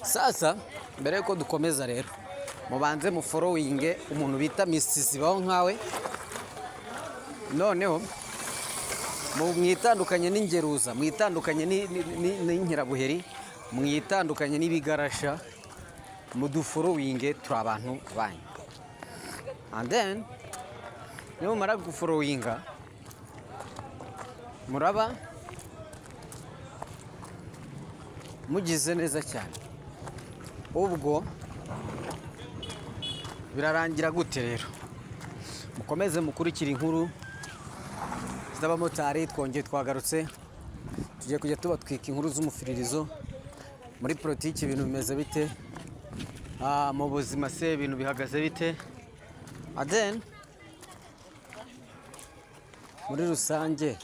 Sasa mbere yuko dukomeza rero mubanze mu following umuntu bita Mrs. Baho nkawe, noneho mwitandukanye n'ingeruza, mwitandukanye n'inkirabuheri, mwitandukanye n'ibigarasha, mudufollowing turi abantu banyu. And then niba mara gufollowinga muraba mugize neza cyane. Ubwo birarangira gute rero? Mukomeze mukurikira inkuru z'abamotari. Twongeye twagarutse, tugiye kujya tubatwika inkuru z'umufiririzo. Muri politiki ibintu bimeze bite? Mu buzima se ibintu bihagaze bite? And then muri rusange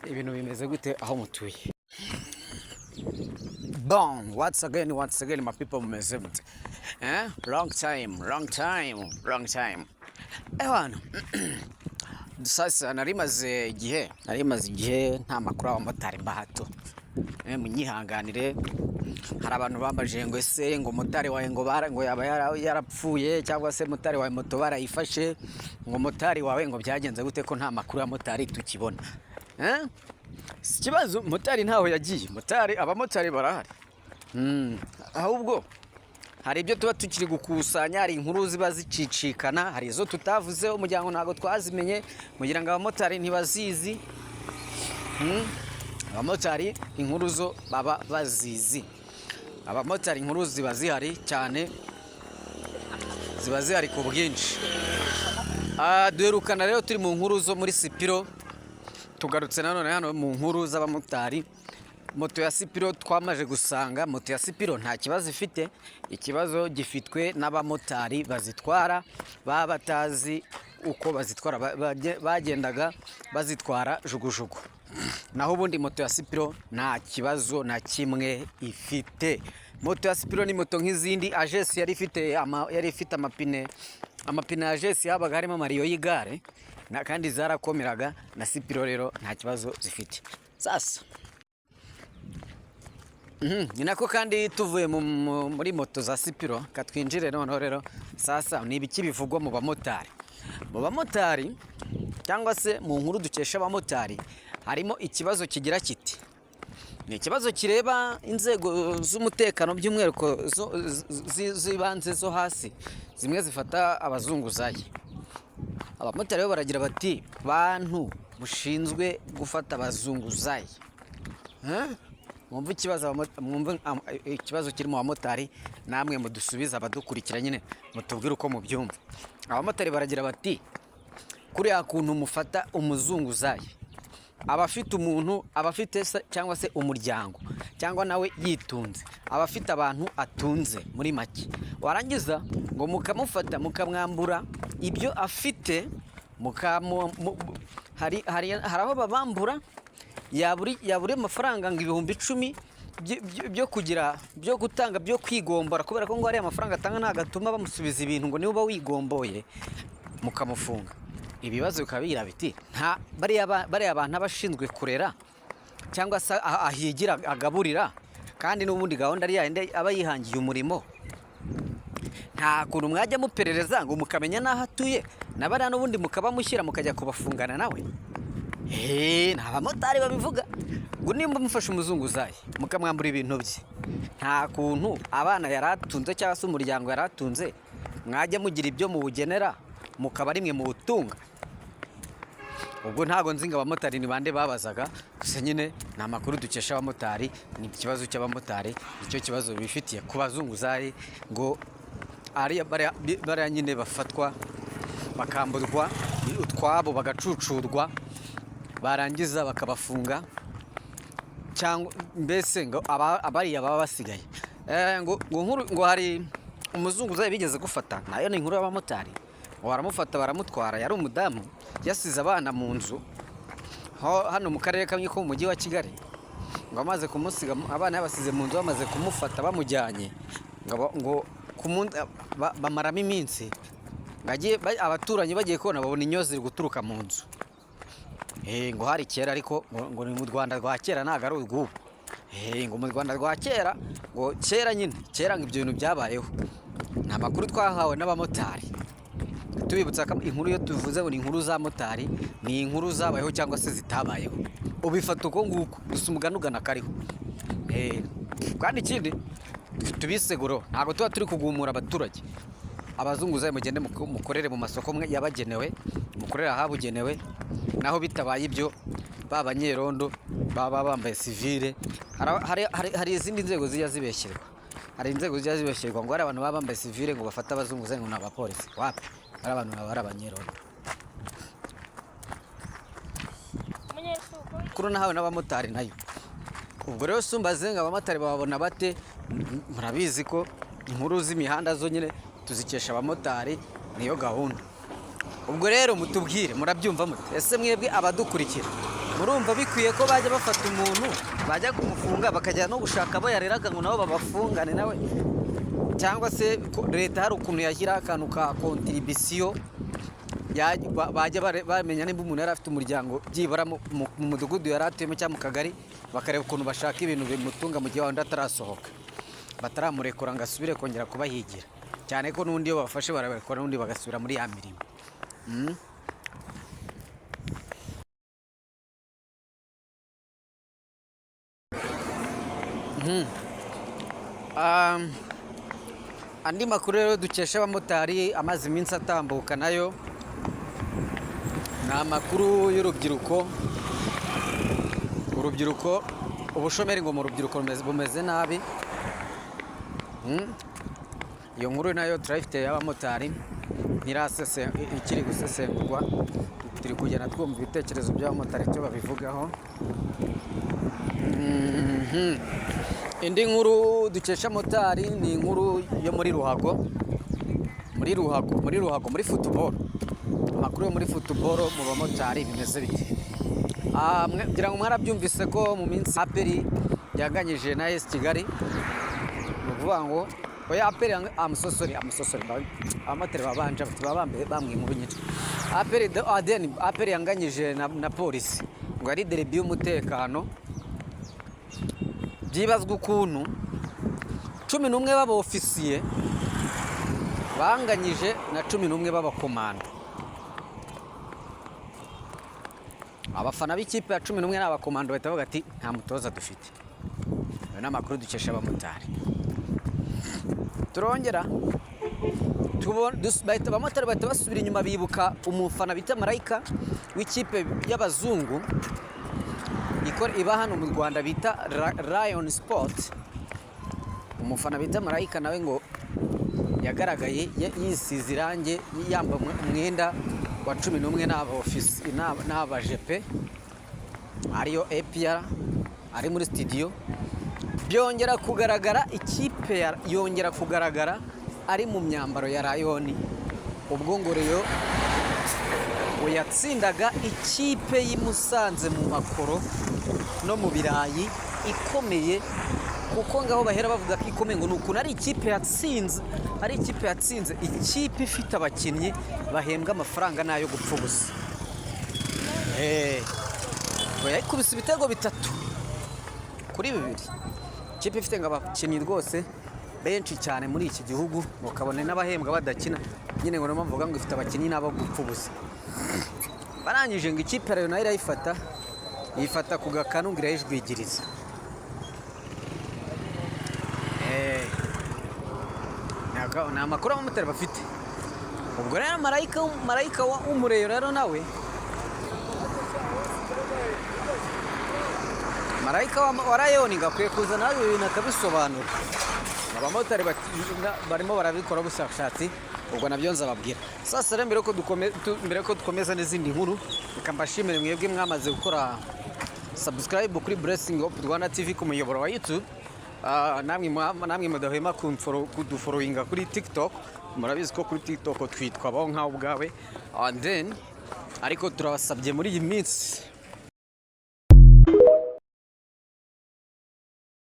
ibintu bimeze gute aho mutuye? Bon, once again my people mumeze mute. Long time. Ewana. Sasa narimaze igihe nta makuru y'abamotari mbahato. Munyihanganire, hari abantu bambaje ngo ese ngo motari wawe ngo yaba yarapfuye cyangwa se motari wawe moto barayifashe, ngo motari wawe ngo byagenze gute ko nta makuru ya motari tukibona. Ikibazo motari ntaho yagiye, abamotari barahari. Ahubwo hari ibyo tuba tukiri gukusanya, hari inkuru ziba zicicikana, hari izo tutavuze umuryango ntago twazimenye kugira ngo abamotari ntibazizi. Abamotari inkuru zo baba bazizi. Abamotari inkuru ziba zihari cyane, ziba zihari ku bwinshi. Duherukana rero turi mu nkuru zo muri Sipiro, tugarutse nanone hano mu nkuru z'abamotari. Moto ya Sipiro twamaje gusanga moto ya Sipiro nta kibazo ifite, ikibazo gifitwe n'abamotari bazitwara baba batazi uko bazitwara, bagendaga bazitwara jugujugu. Naho ubundi moto ya Sipiro nta kibazo na kimwe ifite. Moto ya Sipiro ni moto nk'izindi. Agesi yari ifite amapine ya Agesi yabaga harimo mariyo y'igare kandi zarakomeraga. Na Sipiro rero nta kibazo zifite. Sasa ni nako kandi tuvuye muri moto za Sipiro katwinjire noneho rero sasa ni ibiki bivugwa mu bamotari. Mu bamotari cyangwa se mu nkuru dukesha abamotari harimo ikibazo kigira kiti, ni ikibazo kireba inzego z'umutekano by'umwihariko z'ibanze zo hasi, zimwe zifata abazunguzayi. Abamotari bo baragira bati, bantu mushinzwe gufata abazunguzayi, mwumva ikibazo kiri mu bamotari, namwe mudusubiza abadukurikira nyine mutubwire uko mubyumva. Abamotari baragira bati, kuriya kuntu mufata umuzunguzayi, abafite umuntu, abafite cyangwa se umuryango, cyangwa nawe yitunze, abafite abantu atunze muri make, warangiza ngo mukamufata mukamwambura ibyo afite, hari aho babambura yaburi amafaranga ngo ibihumbi 10 byo gutanga byo kwigombora, kubera ko ngo ari amafaranga atanga ntagatuma bamusubiza ibintu, ngo niba wigomboye mukamufunga. Ibibazo bikabira biti, nta bari abantu abashinzwe kurera cyangwa se ahigira agaburira, kandi n'ubundi gahunda ari yande aba yihangiye umurimo. Nta kuntu mwajya muperereza ngo mukamenya naho atuye, nabara n'ubundi mukaba mushyira mukajya kubafungana nawe. Nta bamotari babivuga ngo nimba mufashe umuzunguzayi mukamwambura ibintu bye, nta kuntu abana yaratunze cyangwa se umuryango yaratunze mwajya mugira ibyo muwugenera mukaba rimwe mu butunga. Ubwo ntago nzinga abamotari ni bande babazaga, gusa nyine nta makuru dukesha abamotari. Ni ikibazo cy'abamotari, icyo kibazo bifitiye ku bazunguzayi, ngo ari bari nyine bafatwa bakamburwa utwabo bagacucurwa, barangiza bakabafunga, cyangwa mbese ngo abariya baba basigaye. Ngo hari umuzunguzayi bigeze gufata, nayo ni inkuru y'abamotari. Baramufata baramutwara, yari umudamu yasize abana mu nzu hano mu karere kamwe ko mu mujyi wa Kigali. Ngo amaze kumusiga abana yabasize mu nzu, bamaze kumufata bamujyanye ngo bamaramo iminsi, abaturanyi bagiye kubona babona inyozi ziri guturuka mu nzu. ngo hari kera ariko ngo ni mu Rwanda rwa kera ntago ari urw'ubu. ngo mu Rwanda rwa kera, ngo kera nyine kera ngo ibyo bintu byabayeho. Ni amakuru twahawe n'abamotari tubibutsa ko inkuru iyo tuvuze ngo ni inkuru za motari, ni inkuru zabayeho cyangwa se zitabayeho. Ubifata uko nguko gusa umugani ugana kariho. Kandi ikindi tubiseguro, ntabwo tuba turi kugumura abaturage. Abazunguzayi mugende mukorere mu masoko yabagenewe, mukorere ahabugenewe, naho bitabaye ibyo babanyerondo baba bambaye civile. Hari izindi nzego zijya zibeshyirwa, hari inzego zijya zibeshyirwa ngo hari abantu baba bambaye civile ngo bafate abazunguzayi ngo ni abapolisi. Wapi, hari abantu baba ari abanyerondo. Kuri nahawe n'abamotari nayo. Ubwo rero sumbaze ngo abamotari bababona bate? Murabizi ko inkuru z'imihanda zo nyine tuzikesha abamotari, niyo gahunda. Ubwo rero mutubwire, murabyumva mute? Ese mwebwe abadukurikira murumva bikwiye ko bajya bafata umuntu bajya kumufunga bakajya no gushaka abo yareraga ngo nabo babafungane nawe, cyangwa se leta hari ukuntu yashyira akantu ka kontribisiyo bajya bamenya nimba umuntu yari afite umuryango byibura mu mudugudu yari atuyemo cyangwa mu kagari, bakareba ukuntu bashaka ibintu bimutunga mu gihe wenda atarasohoka, bataramurekura ngo asubire kongera kubahigira, cyane ko n'undi iyo bafashe barabarekura n'undi bagasubira muri ya mirimo. Andi makuru rero dukesha abamotari amaze iminsi atambuka nayo ni amakuru y'urubyiruko. Ubushomeri ngo mu rubyiruko bumeze nabi. Iyo nkuru nayo turayifite y'abamotari ikiri gusesengurwa, turi kugenda twumva ibitekerezo by'abamotari icyo babivugaho. Indi nkuru dukesha motari ni inkuru yo muri Ruhago, muri football. Amakuru yo muri football mu bamotari bimeze bite? Ngira ngo mwarabyumvise ko mu minsi APR yaganyije na AS Kigali. Ni ukuvuga ngo oya APR amusosori abamotari babanje bamwe inkuru nyinshi. APR yanganyije na polisi ngo ari derby y'umutekano. Byibazwa ukuntu 11 baba ofisiye banganyije na 11 baba komando. Abafana b'ikipe ya 11 n'abakomando bahita bavuga ati nta mutoza dufite. Ayo ni amakuru dukesha abamotari. Turongera bahita abamotari bahita basubira inyuma bibuka umufana bita Marayika w'ikipe y'abazungu iba hano mu Rwanda bita Lion Sport. Umufana bita Marayika nawe ngo yagaragaye yisize irange yamba umwenda wa 11 n'abajepe ariyo APR ari muri studio. Byongera kugaragara ikipe yongera kugaragara ari mu myambaro ya Lion. Ubwo ngo rero yatsindaga ikipe y'Imusanze mu makoro no mu birayi ikomeye, kuko ngaho bahera bavuga ko ikomeye ngo nuko ari ikipe yatsinze, ikipe ifite abakinnyi bahembwa amafaranga nayo gupfa ubusa. Yayikubise ibitego 3-2. Ikipe ifite ngo abakinnyi rwose benshi cyane muri iki gihugu, ukabone n'abahembwa badakina nyine ngo namo mvuga ngo ifite abakinnyi nabo gupfa ubusa. Barangije ngo ikipe rero nayo yifata ku gakanu ngo irayijwigiriza. Ni amakuru abamotari bafite. Ubwo rero Marayika w'umureyo rero nawe Marayika wa Lion ngakwiye kuza nawe ibintu akabisobanura. Abamotari barimo barabikora ubushakashatsi, ubwo nabyo nzababwira. Sasa rero mbere ko dukomeza n'izindi nkuru, ikambashimire mwebwe mwamaze gukora subscribe kuri Blessing of Rwanda TV ku muyoboro wa YouTube. Namwe mudahwema kudufollowinga kuri TikTok. Murabizi ko kuri TikTok twitwa baho nkaho ubwawe. And then ariko turabasabye muri iyi minsi